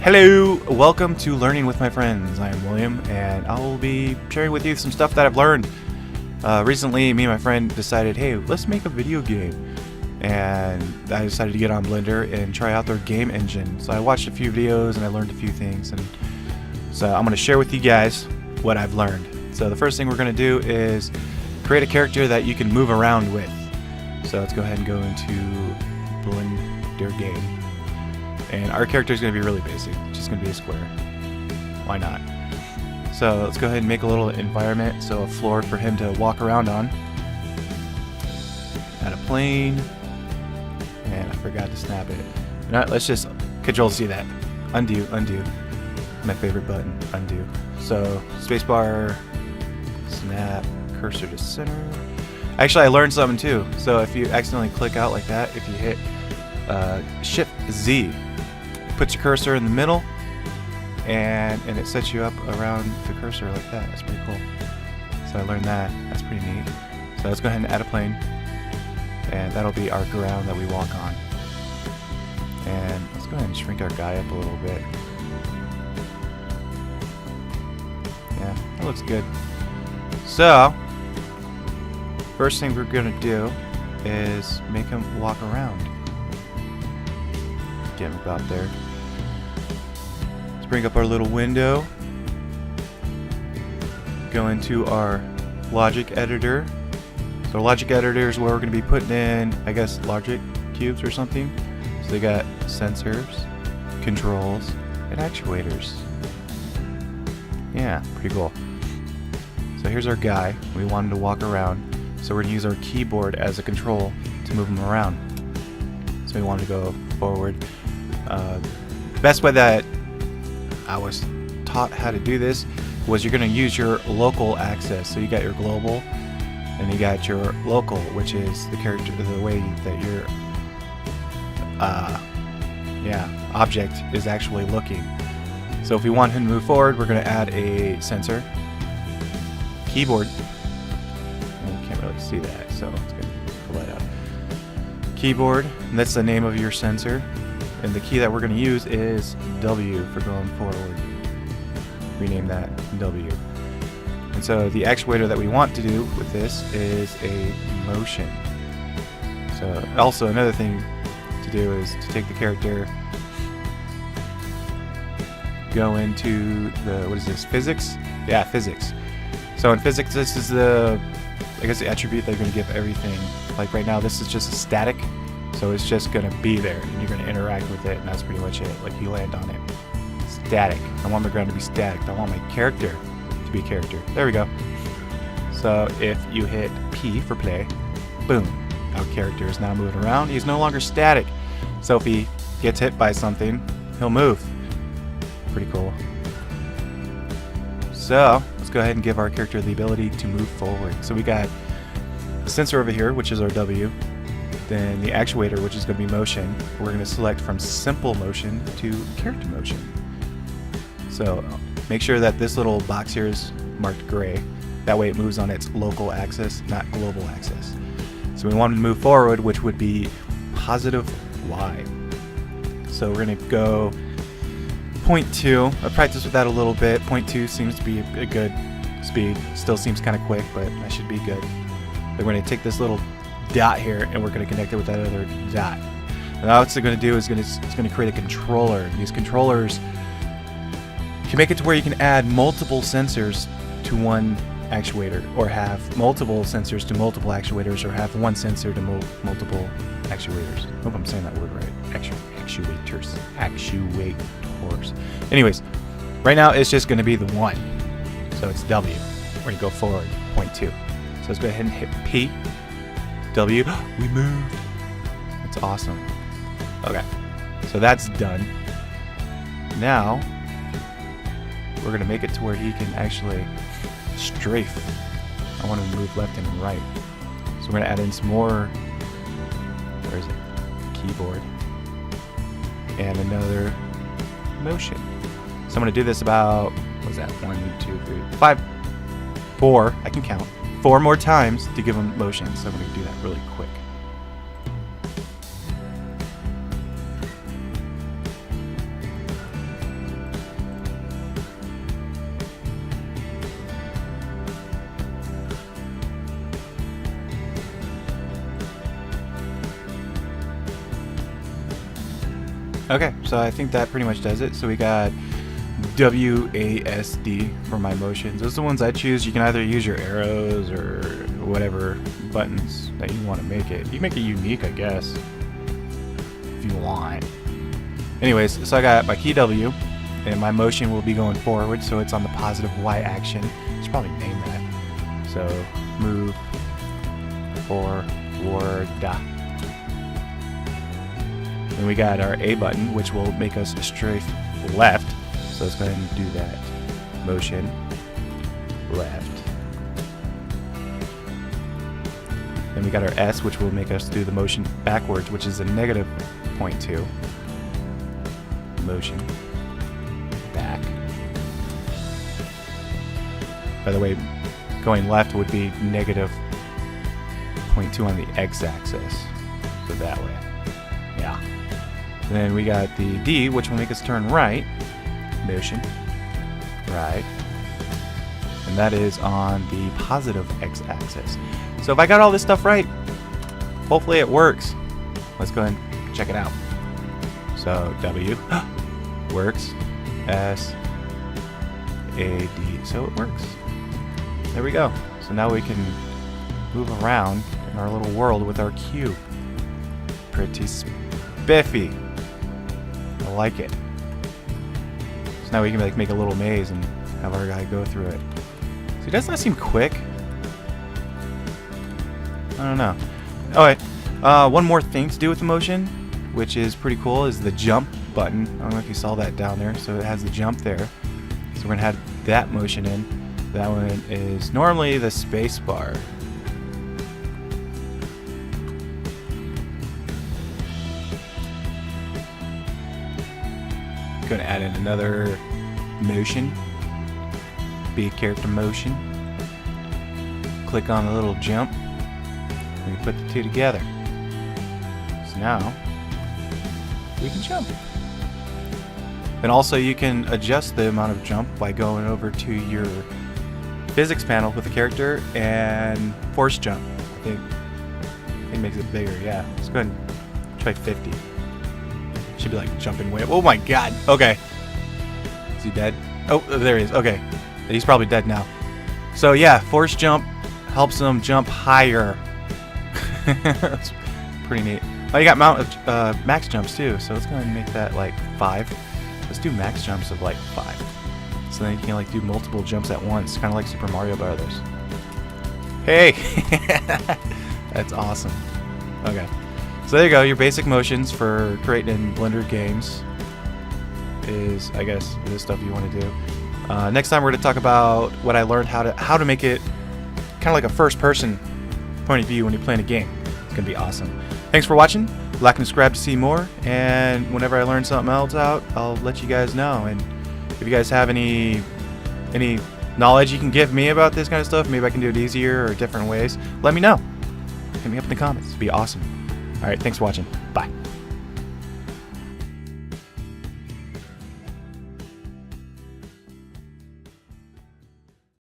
Hello, welcome to Learning with My Friends. I am William, and I will be sharing with you some stuff that I've learned. Recently, me and my friend decided, hey, let's make a video game. And I decided to get on Blender and try out their game engine. So I watched a few videos and I learned a few things. And so I'm going to share with you guys what I've learned. So the first thing we're going to do is create a character that you can move around with. So let's go ahead and go into Blender game. And our character is going to be really basic. It's just going to be a square. Why not? So let's go ahead and make a little environment, so a floor for him to walk around on. Add a plane. And I forgot to snap it. Now, let's just Control-C that. Undo, undo. My favorite button, undo. So spacebar, snap, cursor to center. Actually, I learned something too. So if you accidentally click out like that, if you hit Shift-Z, puts your cursor in the middle, and it sets you up around the cursor like that. That's pretty cool. So I learned that. That's pretty neat. So let's go ahead and add a plane, and that'll be our ground that we walk on. And let's go ahead and shrink our guy up a little bit. Yeah, that looks good. So first thing we're gonna do is make him walk around. Get him about there. Let's bring up our little window. Go into our logic editor. So logic editor is where we're going to be putting in, I guess, logic cubes or something. So they got sensors, controls, and actuators. Yeah, pretty cool. So here's our guy. We want him to walk around. So we're going to use our keyboard as a control to move him around. So we want him to go forward. The best way that I was taught how to do this was you're going to use your local access. So you got your global, and you got your local, which is the character, the way that your object is actually looking. So if we want him to move forward, we're going to add a sensor, keyboard. And you can't really see that, so it's going to pull that out. Keyboard, and that's the name of your sensor. And the key that we're going to use is W for going forward. Rename that W. And so the actuator that we want to do with this is a motion. So also another thing to do is to take the character, go into the, what is this, physics? Yeah, physics. So in physics, this is the, I guess, the attribute they're going to give everything. Like right now, this is just a static. So it's just going to be there, and you're going to interact with it, and that's pretty much it. Like, you land on it. Static. I want my ground to be static. I want my character to be a character. There we go. So if you hit P for play, boom. Our character is now moving around. He's no longer static. So if he gets hit by something, he'll move. Pretty cool. So let's go ahead and give our character the ability to move forward. So we got the sensor over here, which is our W. Then the actuator, which is going to be motion. We're going to select from simple motion to character motion. So make sure that this little box here is marked gray. That way it moves on its local axis, not global axis. So we want to move forward, which would be positive Y. So we're going to go 0.2. I practiced with that a little bit. 0.2 seems to be a good speed. Still seems kind of quick, but that should be good. We're going to take this little dot here, and we're going to connect it with that other dot. And now what it's going to do is it's going to create a controller. These controllers can make it to where you can add multiple sensors to one actuator, or have multiple sensors to multiple actuators, or have one sensor to multiple actuators. I hope I'm saying that word right. Actuators. Anyways, right now it's just going to be the one. So it's W. We're going to go forward, 0.2. So let's go ahead and hit P. W. We moved. That's awesome. Okay, so that's done. Now we're gonna make it to where he can actually strafe. I want him to move left and right. So we're gonna add in some more. Where is it? Keyboard. And another motion. So I'm gonna do this about, what was that? 1, 2, 3, 5, 4. I can count. 4 more times to give him motion. So I'm going to do that really quick. Okay, so I think that pretty much does it. So we got WASD for my motions. Those are the ones I choose. You can either use your arrows or whatever buttons that you want to make it. You can make it unique, I guess, if you want. Anyways, so I got my key W, and my motion will be going forward, so it's on the positive Y action. I should probably name that. So move forward. Then we got our A button, which will make us strafe left. So let's go ahead and do that. Motion left. Then we got our S, which will make us do the motion backwards, which is a negative 0.2. Motion back. By the way, going left would be negative 0.2 on the x-axis. So that way. Yeah. Then we got the D, which will make us turn right. Motion right. And that is on the positive x-axis. So if I got all this stuff right, hopefully it works. Let's go ahead and check it out. So W works. S A D. So it works. There we go. So now we can move around in our little world with our cube. Pretty spiffy. I like it. So now we can like make a little maze and have our guy go through it. So doesn't that seem quick? I don't know. Alright, one more thing to do with the motion, which is pretty cool, is the jump button. I don't know if you saw that down there. So it has the jump there. So we're going to have that motion in. That one is normally the space bar. Going to add in another motion. Be a character motion. Click on the little jump. We put the two together. So now we can jump. And also you can adjust the amount of jump by going over to your physics panel with the character and force jump. I think it makes it bigger. Yeah. Let's go ahead and try 50. Should be like jumping way up. Oh my god. Okay. Is he dead? Oh, there he is. Okay. He's probably dead now. So yeah, force jump helps him jump higher. That's pretty neat. Oh, you got max jumps too. So let's go ahead and make that like 5. Let's do max jumps of like 5. So then you can like do multiple jumps at once, kind of like Super Mario Brothers. Hey, that's awesome. Okay. So there you go, your basic motions for creating in Blender games is, I guess, this stuff you want to do. Next time we're going to talk about what I learned how to make it kind of like a first-person point of view when you're playing a game. It's going to be awesome. Thanks for watching. Like and subscribe to see more, and whenever I learn something else out, I'll let you guys know. And if you guys have any knowledge you can give me about this kind of stuff, maybe I can do it easier or different ways, let me know. Hit me up in the comments. It'd be awesome. Alright, thanks for watching. Bye.